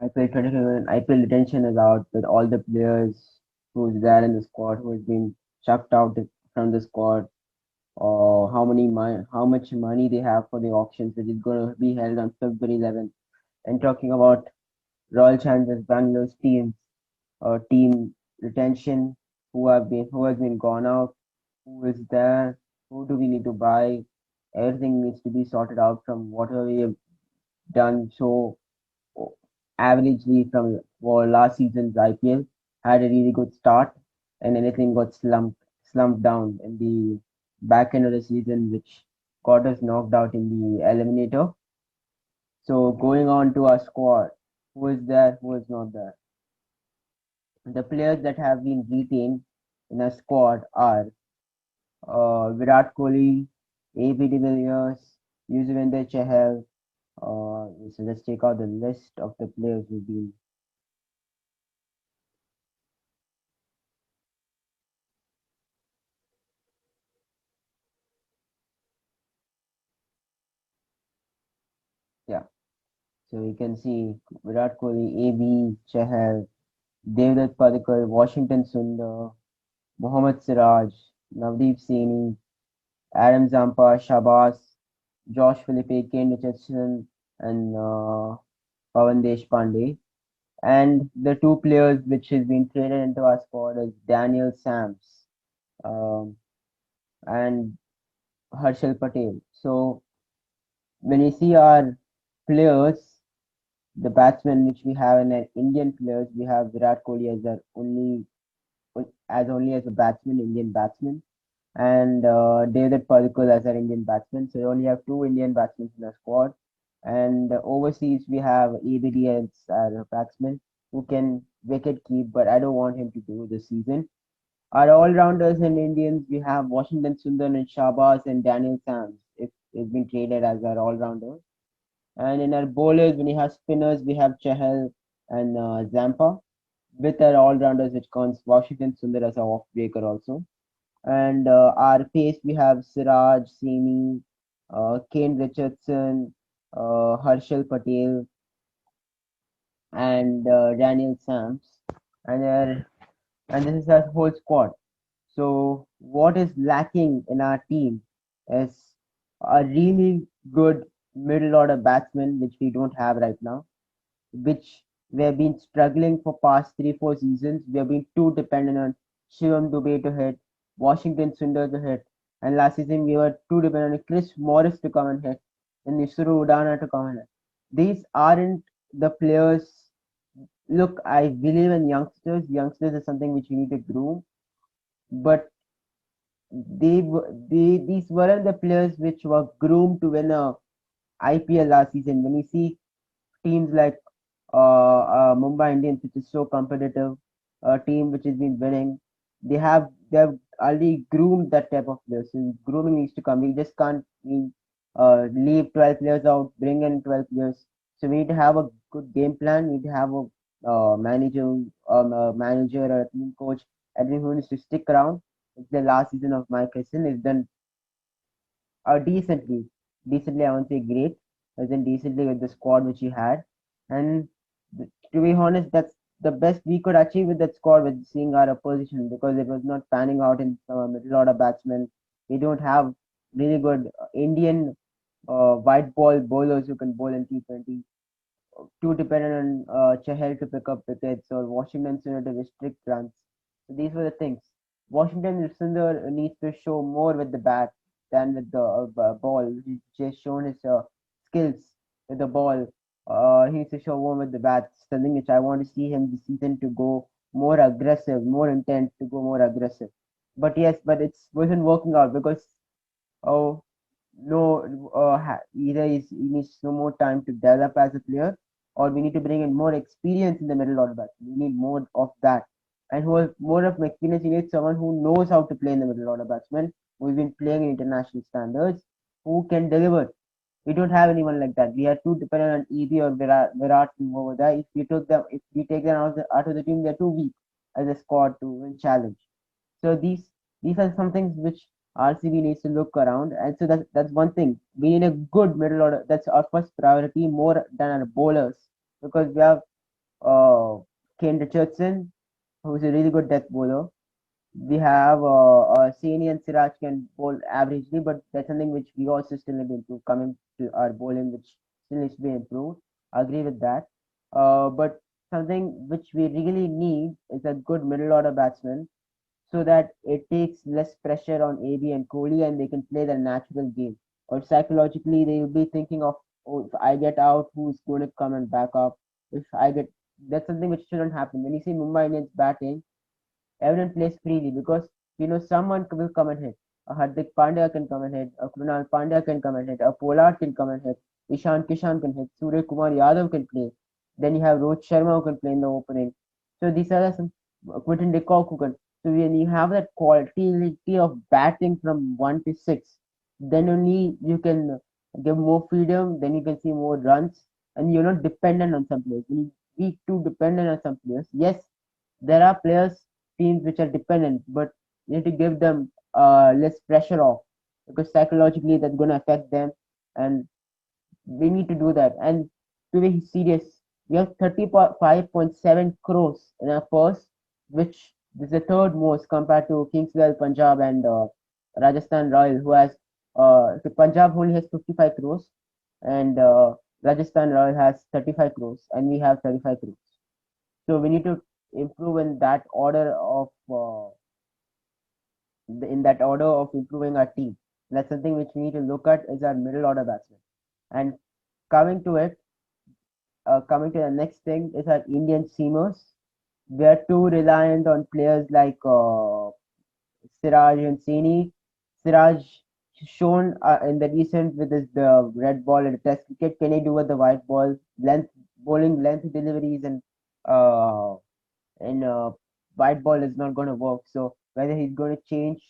IPL 2021 IPL retention is out with all the players who's there in the squad who has been chucked out from the squad, or how much money they have for the auctions, which is going to be held on February 11th. And talking about Royal Challengers Bangalore's team retention, who has been gone out, who is there, who do we need to buy? Everything needs to be sorted out from whatever we have done so averagely from for last season's IPL. Had a really good start, and anything got slumped down in the back end of the season, which got us knocked out in the eliminator. So going on to our squad, who is there, who is not there? The players that have been retained in our squad are Virat Kohli, AB de Villiers, Yuzvendra Chahal. So let's take out the list of the players who've been. Yeah, so you can see Virat Kohli, AB, Chahal, Devdutt Padikkal, Washington Sundar, Mohammad Siraj, Navdeep Saini, Adam Zampa, Shabazz, Josh Philippe, Kane Richardson, and Pawan Deshpande. And the two players which has been traded into our squad is Daniel Sams um, and Harshal Patel. So when you see our players, the batsmen which we have in our Indian players, we have Virat Kohli as our only as a batsman, Indian batsman, and David Padikkal as our Indian batsman. So we only have two Indian batsmen in our squad. And overseas, we have ABD as our batsman who can wicket keep, but I don't want him to do this season. Our all-rounders in Indians, we have Washington Sundar and Shabazz and Daniel Sams. It's been traded as our all-rounder. And in our bowlers, when we have spinners, we have Chahal and Zampa. With our all-rounders, which counts Washington Sundar as our off-breaker also. And our pace, we have Siraj, Simi, Kane Richardson, Harshal Patel, and Daniel Sams. And, and this is our whole squad. So what is lacking in our team is a really good middle order batsman, which we don't have right now, which we have been struggling for past 3 4 seasons. We have been too dependent on Shivam Dubey to hit, Washington Sundar to hit, and last season we were too dependent on Chris Morris to come and hit, and Isuru Udana to come and hit. These aren't the players. Look, I believe in youngsters. Youngsters is something which we need to groom, but these weren't the players which were groomed to win a IPL last season. When you see teams like Mumbai Indians, which is so competitive, a team which has been winning, they have already groomed that type of players. So grooming needs to come. We just can't leave 12 players out, bring in 12 players. So we need to have a good game plan. We need to have a manager or a team coach, everyone who needs to stick around. It's the last season of Mike Tyson. It's done decently. Decently, I won't say great, as in decently with the squad which he had. And to be honest, that's the best we could achieve with that squad with seeing our opposition, because it was not panning out in middle order batsmen. We don't have really good Indian white ball bowlers who can bowl in T20. Too dependent on Chahal to pick up wickets or Washington Sundar to restrict runs. So these were the things. Washington Sundar needs to show more with the bat than with the ball. He's just shown his skills with the ball. He needs to show more with the bat. Something which I want to see him this season to go more aggressive, more intent to go more aggressive. But yes, but it wasn't working out because oh no, either he needs no more time to develop as a player, or we need to bring in more experience in the middle order bat. We need more of that. And who has more of experience, you need someone who knows how to play in the middle order batsman, who's been playing in international standards, who can deliver. We don't have anyone like that. We are too dependent on EB or Virat over there. If we take them out of the team, they're too weak as a squad to win challenge. So these are some things which RCB needs to look around, and so that's one thing. We need a good middle order. That's our first priority, more than our bowlers, because we have uh, Ken Richardson, who's a really good death bowler. We have Saini and Siraj can bowl averagely, but that's something which we also still need to improve coming to our bowling, which still needs to be improved. I agree with that. But something which we really need is a good middle order batsman so that it takes less pressure on AB and Kohli and they can play their natural game. Or psychologically, they will be thinking of, oh, if I get out, who's going to come and back up? If I get, that's something which shouldn't happen. When you see Mumbai Indians batting, everyone plays freely because someone will come and hit. A Hardik Pandya can come and hit. A Krunal Pandya can come and hit. A Pollard can come and hit. Ishan Kishan can hit. Surya Kumar Yadav can play. Then you have Rohit Sharma who can play in the opening. So these are some Quinton de Kock who can. So when you have that quality of batting from 1 to 6, then only you can give more freedom. Then you can see more runs, and you're not dependent on some players. When you be too dependent on some players, yes, there are players teams which are dependent, but you need to give them less pressure off because psychologically that's going to affect them, and we need to do that. And to be serious, we have 35.7 crores in our purse, which is the third most compared to Kingswell, Punjab, and Rajasthan Royal, who has the Punjab only has 55 crores, and Rajasthan Royal has 35 crores, and we have 35 crores. So we need to improve in that order of in that order of improving our team. That's something which we need to look at is our middle order batsmen. And coming to it, coming to the next thing is our Indian seamers. We are too reliant on players like Siraj and Saini. Siraj shown in the recent with his the red ball in Test cricket. Can he do with the white ball? Length bowling, length deliveries, uh, and white ball is not going to work. So whether he's going to change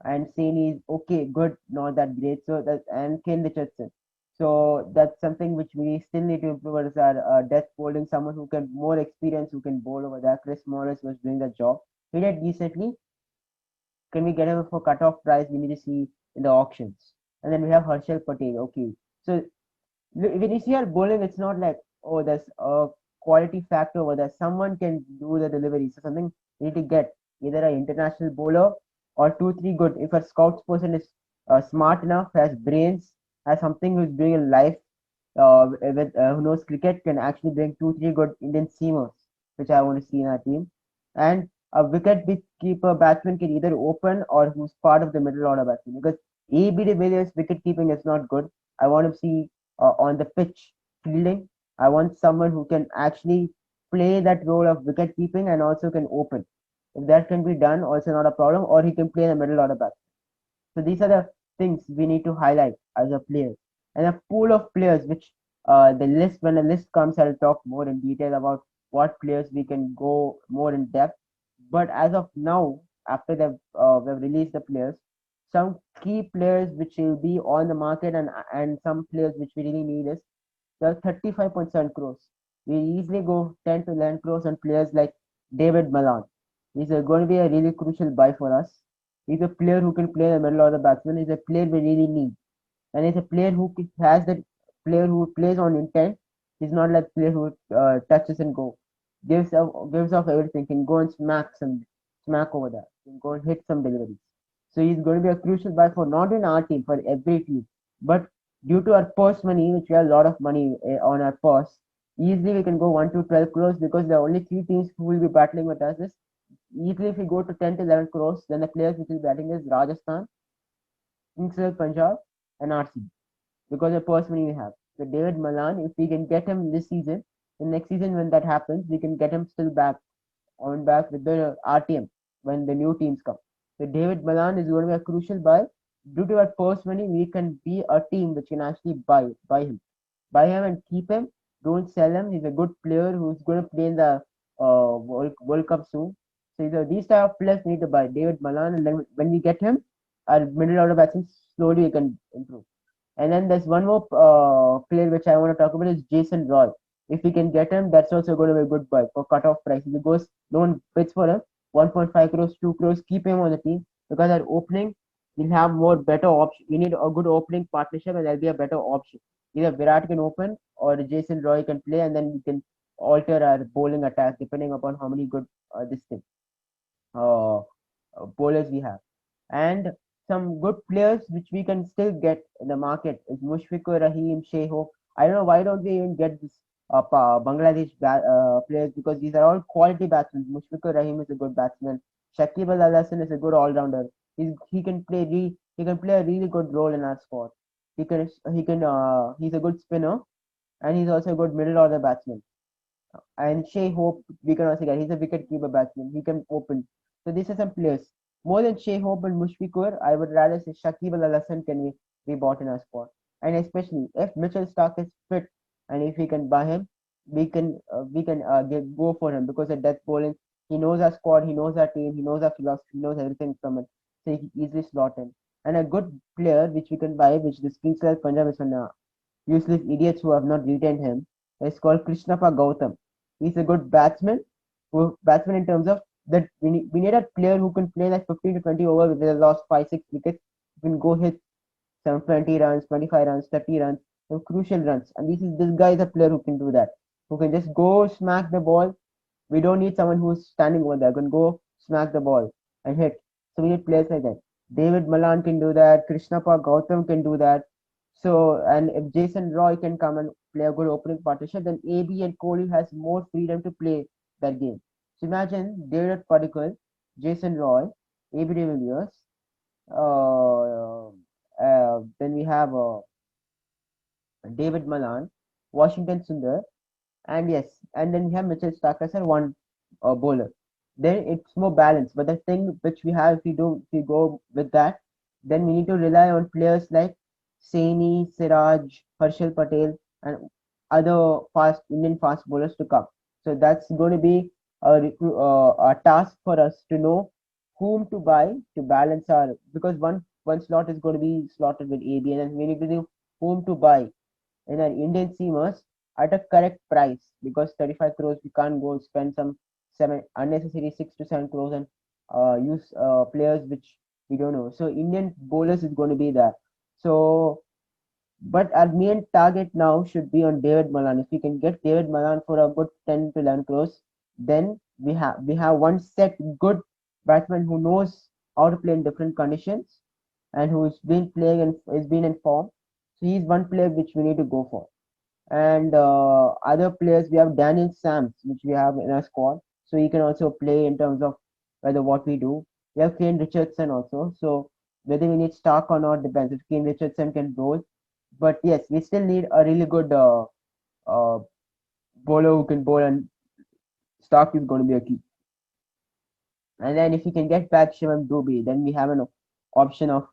and Saini is okay, good, not that great. So that and Ken Richardson. So that's something which we still need to improve is our death bowling. Someone who can more experience, who can bowl over there. Chris Morris was doing the job. He did decently. Can we get him for cut-off price? We need to see in the auctions. And then we have Harshal Patel. Okay, so when you see our bowling, it's not like, oh, there's a quality factor over there. Someone can do the delivery. So something we need to get either an international bowler or two, three good. If a scouts person is smart enough, has brains, has something who's doing in life, who knows cricket, can actually bring two, three good Indian seamers, which I want to see in our team. And a wicket keeper batsman can either open or who's part of the middle order batsman because AB de Villiers wicket keeping is not good. I want to see on the pitch fielding. I want someone who can actually play that role of wicket keeping and also can open. If that can be done, also not a problem, or he can play in the middle order back. So these are the things we need to highlight as a player. And a pool of players, which the list when the list comes, I'll talk more in detail about what players we can go more in depth. But as of now, after they've released the players, some key players which will be on the market and some players which we really need is the 35.7 crores. We easily go 10 to 11 crores on players like David Malan. He's going to be a really crucial buy for us. He's a player who can play in the middle of the batsman. He's a player we really need. And he's a player who has that player who plays on intent. He's not like player who touches and go. Gives off everything. Can go and smack over there. Can go and hit some deliveries. So he's going to be a crucial buy for not in our team, for every team. But due to our purse money, which we have a lot of money on our purse, easily we can go 1 to 12 crores because there are only three teams who will be battling with us. Easily, if we go to 10 to 11 crores, then the players which will be batting is Rajasthan, Kingswell, Punjab, and RCB because the purse money we have. So David Malan, if we can get him this season, the next season when that happens, we can get him still back with the RTM when the new teams come. So David Malan is going to be a crucial buy. Due to our purse money, we can be a team which can actually buy him and keep him. Don't sell him. He's a good player who's going to play in the World Cup soon. So these type of players we need to buy David Malan, and then when we get him, our middle order batsmen slowly we can improve. And then there's one more player which I want to talk about is Jason Roy. If we can get him, that's also going to be a good buy for cut-off price. If he goes, no one bids for him, 1.5 crores, 2 crores, keep him on the team because our opening will have more better option. We need a good opening partnership and there'll be a better option. Either Virat can open or Jason Roy can play and then we can alter our bowling attack depending upon how many good this thing uh, bowlers we have. And some good players which we can still get in the market is Mushfiqur Rahim, Sheho. I don't know why don't we even get this Bangladesh players, because these are all quality batsmen. Mushfiqur Rahim is a good batsman. Shakib Al Hasan is a good all rounder. He can play a really good role in our squad. He's a good spinner, and he's also a good middle order batsman. And Shea Hope, we can also get. He's a wicket keeper batsman. He can open. So these are some players. More than Shea Hope and Mushfiqur, I would rather say Shakib Al Hasan can be bought in our squad. And especially if Mitchell Stark is fit, and if we can buy him, we can go for him, because at death bowling, he knows our squad, he knows our team, he knows our philosophy, he knows everything from it. So he can easily slot in. And a good player which we can buy, which the Kings like Punjab is on useless idiots who have not retained him, is called Krishnappa Gautam. He's a good batsman in terms of that we need a player who can play like 15 to 20 over with a lost 5 6 wickets. Who can go hit some 20 runs, 25 runs, 30 runs, some crucial runs. And this guy is a player who can do that. Who can just go smack the ball. We don't need someone who's standing over there. Can go smack the ball and hit. So we need players like that. Dawid Malan can do that. Krishnappa Gautam can do that. So, and if Jason Roy can come and play a good opening partnership, then AB and Kohli has more freedom to play that game. So imagine David Padikkal, Jason Roy, AB de Villiers, then we have David Malan, Washington Sundar, and yes, and then we have Mitchell Stark as our one bowler. Then it's more balanced. But the thing which we have, if we go with that, then we need to rely on players like Saini, Siraj, Harshal Patel, and other fast Indian fast bowlers to come. So that's going to be a task for us to know whom to buy to balance our, because one slot is going to be slotted with AB, and then we need to know whom to buy in our Indian seamers at a correct price, because 35 crores we can't go spend some seven unnecessary 6 to 7 crores and use players which we don't know. So Indian bowlers is going to be there. So, but our main target now should be on David Malan. If we can get David Malan for a good 10 to 11 crores, then we have one set good batsman who knows how to play in different conditions and who's been playing and has been in form. So he's one player which we need to go for. And other players, we have Daniel Sams, which we have in our squad. So he can also play in terms of whether what we do. We have Kane Richardson also. So whether we need Stark or not depends. If Kane Richardson can bowl, but yes, we still need a really good uh, bowler who can bowl, and Stark is going to be a key. And then if we can get back Shivam Dubey, then we have an option of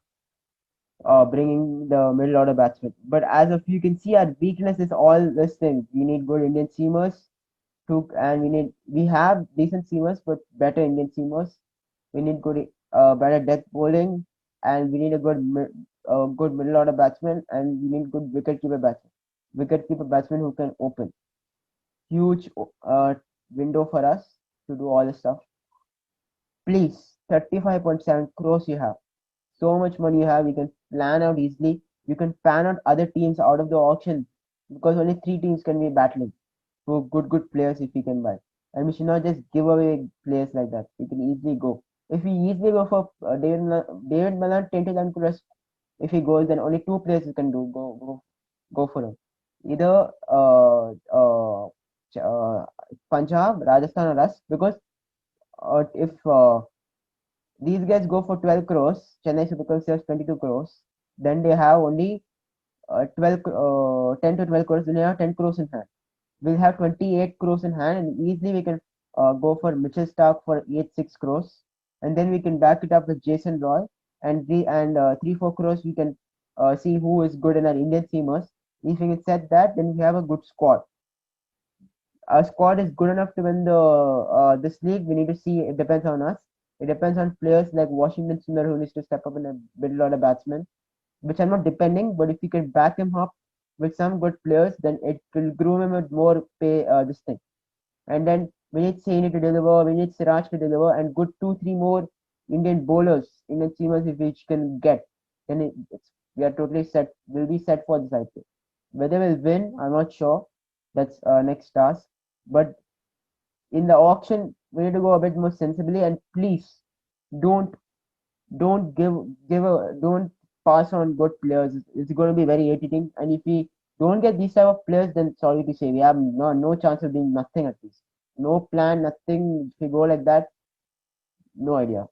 bringing the middle order batsmen. But as of you can see, our weakness is all this thing. We need good Indian seamers and we have decent seamers, but better Indian seamers. We need better death bowling, and we need a good middle order batsman, and we need good wicket keeper batsman who can open. Huge window for us to do all this stuff. Please, 35.7 crores you have. So much money you have, you can plan out easily. You can plan out other teams out of the auction, because only three teams can be battling for good players if we can buy. And we should not just give away players like that. We can easily go. If we easily go for David Malan, 10 to 11 crores, if he goes, then only two players you can go for him. Either Punjab, Rajasthan, or us, because if these guys go for 12 crores, Chennai Super Kings says 22 crores, then they have only 10 to 12 crores, then they have 10 crores in hand. We'll have 28 crores in hand, and easily we can go for Mitchell Stark for 6 crores, and then we can back it up with Jason Roy, and 3 4 crores we can see who is good in our Indian seamers. If we can set that, then we have a good squad. Our squad is good enough to win the this league. We need to see. It depends on us. It depends on players like Washington Sundar, who needs to step up in a middle order batsman, which I'm not depending. But if we can back him up with some good players, then it will groom him with more pay. This thing, and then we need Saini to deliver. We need Siraj to deliver, and good 2 3 more Indian bowlers, Indian seamers, if we can get, then we are totally set. We'll be set for this IPL. Whether we'll win, I'm not sure. That's next task. But in the auction, we need to go a bit more sensibly, and please don't don't don't pass on good players. It's going to be very irritating. And if we don't get these type of players, then sorry to say, we have no chance of doing nothing at least. No plan, nothing. If we go like that, no idea.